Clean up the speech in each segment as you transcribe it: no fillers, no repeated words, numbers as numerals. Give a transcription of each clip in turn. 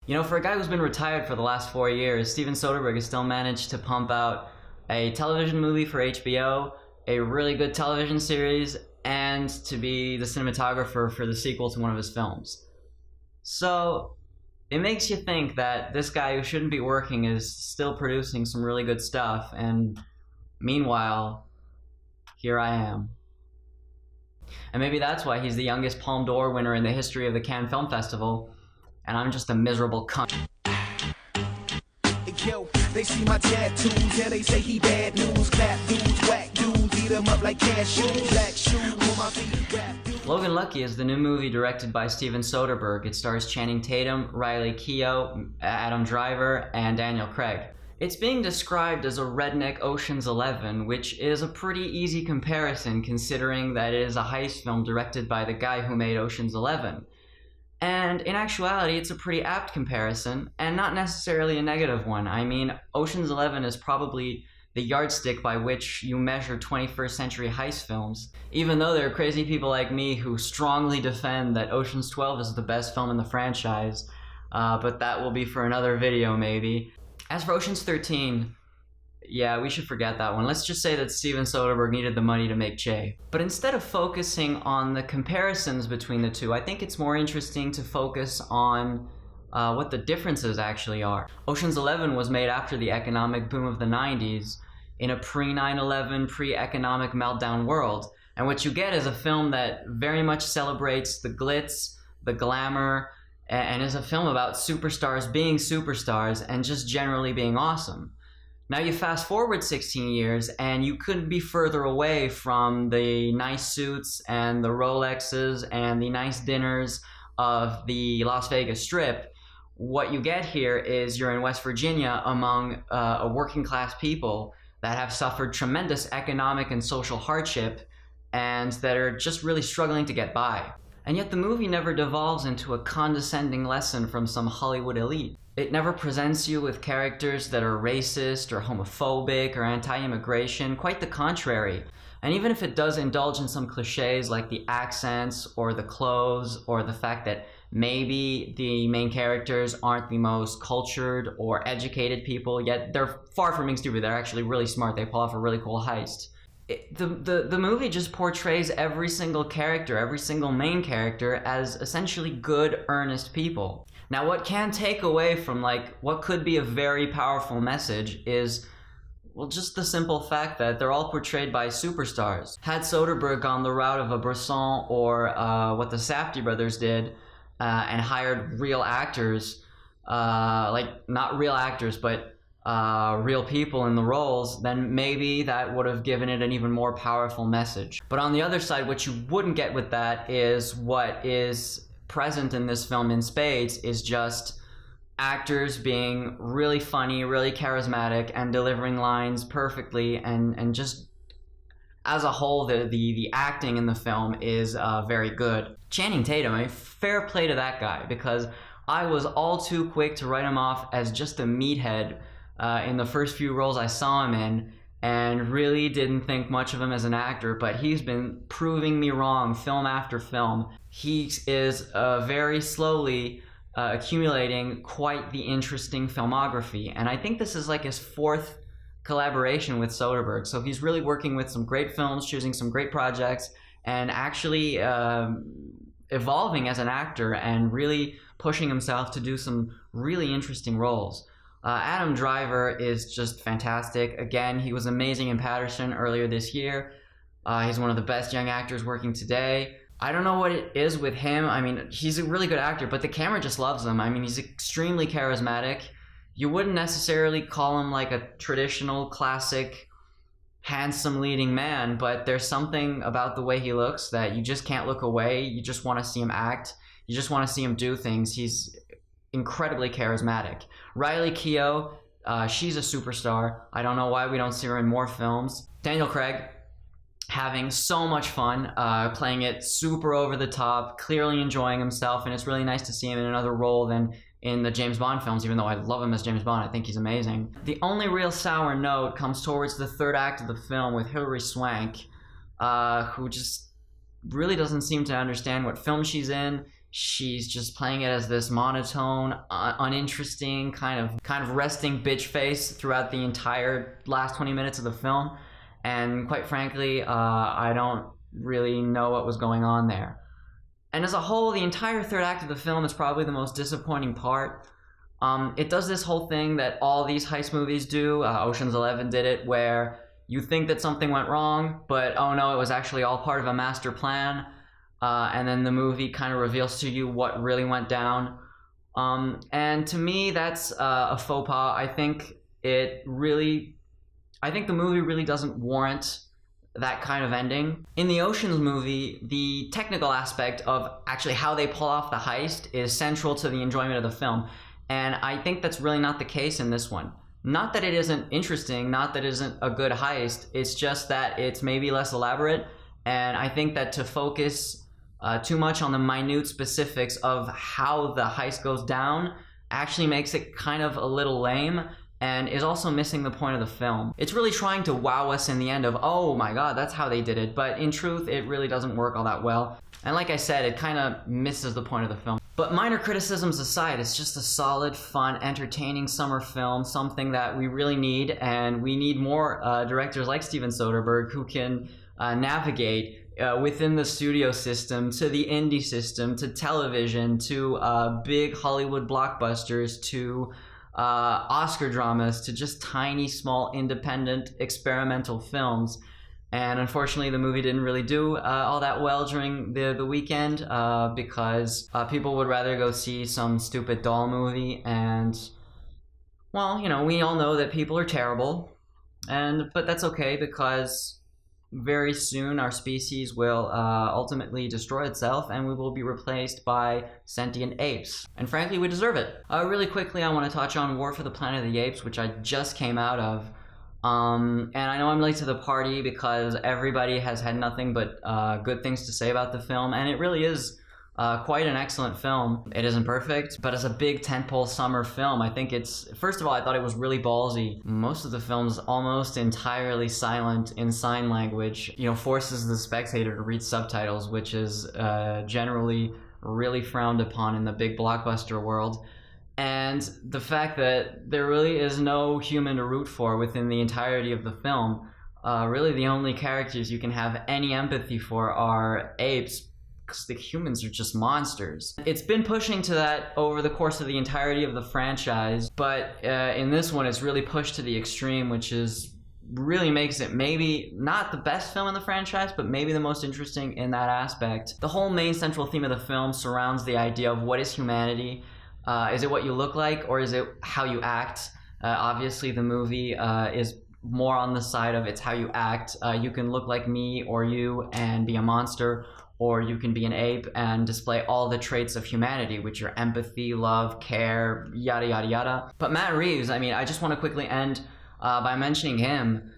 You know, for a guy who's been retired for the last 4 years, Steven Soderbergh has still managed to pump out a television movie for HBO, a really good television series, and to be the cinematographer for the sequel to one of his films. So it makes you think that this guy who shouldn't be working is still producing some really good stuff, and meanwhile, here I am. And maybe that's why he's the youngest Palme d'Or winner in the history of the Cannes Film Festival, and I'm just a miserable cunt. Yo, they see my tattoos, yeah, they say he bad news. Clap dudes, whack dudes, eat them up like cashews. Black shoes on my feet, rap dudes. Logan Lucky is the new movie directed by Steven Soderbergh. It stars Channing Tatum, Riley Keough, Adam Driver, and Daniel Craig. It's being described as a redneck Ocean's 11, which is a pretty easy comparison considering that it is a heist film directed by the guy who made Ocean's 11. And in actuality, it's a pretty apt comparison, and not necessarily a negative one. I mean, Ocean's 11 is probably the yardstick by which you measure 21st century heist films, even though there are crazy people like me who strongly defend that Ocean's 12 is the best film in the franchise, but that will be for another video maybe. As for Ocean's 13, yeah, we should forget that one. Let's just say that Steven Soderbergh needed the money to make Che. But instead of focusing on the comparisons between the two, I think it's more interesting to focus on what the differences actually are. Ocean's 11 was made after the economic boom of the 90s in a pre-9/11, pre-economic meltdown world. And what you get is a film that very much celebrates the glitz, the glamour, and is a film about superstars being superstars and just generally being awesome. Now you fast forward 16 years and you couldn't be further away from the nice suits and the Rolexes and the nice dinners of the Las Vegas Strip. What you get here is you're in West Virginia among a working class people that have suffered tremendous economic and social hardship and that are just really struggling to get by. And yet the movie never devolves into a condescending lesson from some Hollywood elite. It never presents you with characters that are racist or homophobic or anti-immigration, quite the contrary. And even if it does indulge in some cliches like the accents or the clothes or the fact that maybe the main characters aren't the most cultured or educated people, yet they're far from being stupid. They're actually really smart. They pull off a really cool heist. The movie just portrays every single character, every single main character as essentially good, earnest people. Now what can take away from what could be a very powerful message is, well, just the simple fact that they're all portrayed by superstars. Had Soderbergh gone the route of a Bresson or what the Safdie brothers did and hired real actors, not real actors, but real people in the roles, then maybe that would have given it an even more powerful message. But on the other side, what you wouldn't get with that is what is present in this film in spades is just actors being really funny, really charismatic, and delivering lines perfectly, and just as a whole, the acting in the film is very good. Channing Tatum, fair play to that guy, because I was all too quick to write him off as just a meathead in the first few roles I saw him in, and really didn't think much of him as an actor, but he's been proving me wrong film after film. He is very slowly accumulating quite the interesting filmography, and I think this is like his fourth collaboration with Soderbergh, so he's really working with some great films, choosing some great projects, and actually evolving as an actor and really pushing himself to do some really interesting roles. Adam Driver is just fantastic. Again, he was amazing in Patterson earlier this year. He's one of the best young actors working today. I don't know what it is with him. I mean, he's a really good actor, but the camera just loves him. I mean, he's extremely charismatic. You wouldn't necessarily call him like a traditional, classic, handsome leading man, but there's something about the way he looks that you just can't look away. You just want to see him act. You just want to see him do things. He's incredibly charismatic. Riley Keough, she's a superstar. I don't know why we don't see her in more films. Daniel Craig, having so much fun, playing it super over the top, clearly enjoying himself, and it's really nice to see him in another role than in the James Bond films, even though I love him as James Bond. I think he's amazing. The only real sour note comes towards the third act of the film with Hilary Swank, who just really doesn't seem to understand what film she's in. she's just playing it as this monotone, uninteresting kind of resting bitch face throughout the entire last 20 minutes of the film. And quite frankly, I don't really know what was going on there. And as a whole, the entire third act of the film is probably the most disappointing part. It does this whole thing that all these heist movies do. Ocean's 11 did it, where you think that something went wrong, but oh no, it was actually all part of a master plan. And then the movie kind of reveals to you what really went down. And to me, that's a faux pas. I think the movie really doesn't warrant that kind of ending. In the Ocean's movie, the technical aspect of actually how they pull off the heist is central to the enjoyment of the film. And I think that's really not the case in this one. Not that it isn't interesting, not that it isn't a good heist, it's just that it's maybe less elaborate. And I think that to focus too much on the minute specifics of how the heist goes down actually makes it kind of a little lame, and is also missing the point of the film. It's really trying to wow us in the end of, oh my god, that's how they did it, but in truth, it really doesn't work all that well. And like I said, it kind of misses the point of the film. But minor criticisms aside, it's just a solid, fun, entertaining summer film, something that we really need, and we need more directors like Steven Soderbergh who can navigate within the studio system, to the indie system, to television, to big Hollywood blockbusters, to Oscar dramas, to just tiny, small, independent, experimental films. And unfortunately, the movie didn't really do all that well during the weekend because people would rather go see some stupid doll movie. And, well, you know, we all know that people are terrible. But that's okay, because very soon our species will ultimately destroy itself, and we will be replaced by sentient apes. And frankly, we deserve it. Really quickly, I want to touch on War for the Planet of the Apes, which I just came out of. And I know I'm late to the party because everybody has had nothing but good things to say about the film, and it really is quite an excellent film. It isn't perfect, but as a big tentpole summer film, I think it's, first of all, I thought it was really ballsy. Most of the film's almost entirely silent in sign language, you know, forces the spectator to read subtitles, which is generally really frowned upon in the big blockbuster world. And the fact that there really is no human to root for within the entirety of the film, really the only characters you can have any empathy for are apes, because the humans are just monsters. It's been pushing to that over the course of the entirety of the franchise, but in this one it's really pushed to the extreme, which is really makes it maybe not the best film in the franchise, but maybe the most interesting in that aspect. The whole main central theme of the film surrounds the idea of what is humanity. Is it what you look like, or is it how you act? Obviously the movie is more on the side of it's how you act. You can look like me or you and be a monster, or you can be an ape and display all the traits of humanity, which are empathy, love, care, yada yada yada. But Matt Reeves, I mean, I just want to quickly end by mentioning him.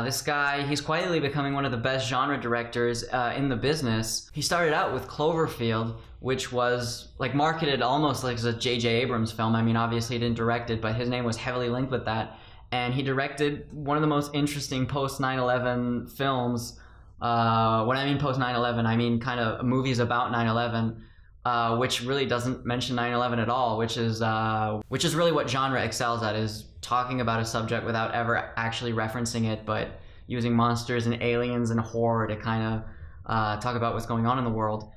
This guy, he's quietly becoming one of the best genre directors in the business. He started out with Cloverfield, which was like marketed almost like as a J.J. Abrams film. I mean, obviously he didn't direct it, but his name was heavily linked with that. And he directed one of the most interesting post 9/11 films. When I mean post 9/11, I mean kind of movies about 9/11, which really doesn't mention 9/11 at all, which is really what genre excels at, is talking about a subject without ever actually referencing it, but using monsters and aliens and horror to kind of talk about what's going on in the world.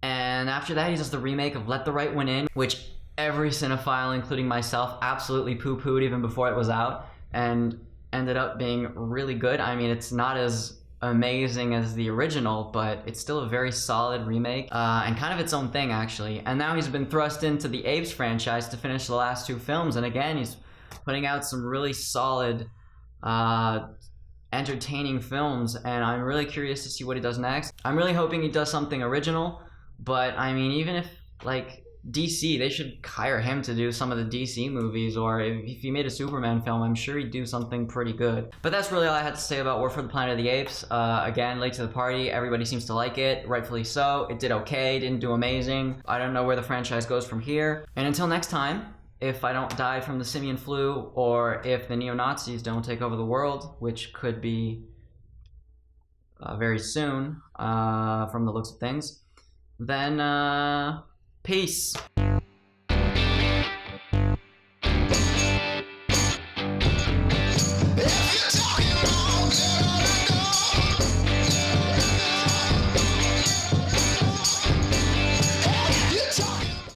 And after that, he does the remake of Let the Right One In, which every cinephile, including myself, absolutely poo-pooed even before it was out, and ended up being really good. I mean, it's not as amazing as the original, but it's still a very solid remake, and kind of its own thing, actually. And now he's been thrust into the Apes franchise to finish the last two films, and again, he's putting out some really solid, entertaining films, and I'm really curious to see what he does next. I'm really hoping he does something original, but I mean, even if, like, DC, they should hire him to do some of the DC movies, or if he made a Superman film, I'm sure he'd do something pretty good. But that's really all I had to say about War for the Planet of the Apes. Again, late to the party, everybody seems to like it, rightfully so. It did okay, didn't do amazing. I don't know where the franchise goes from here. And until next time, if I don't die from the simian flu, or if the neo-Nazis don't take over the world, which could be very soon, from the looks of things, then Peace.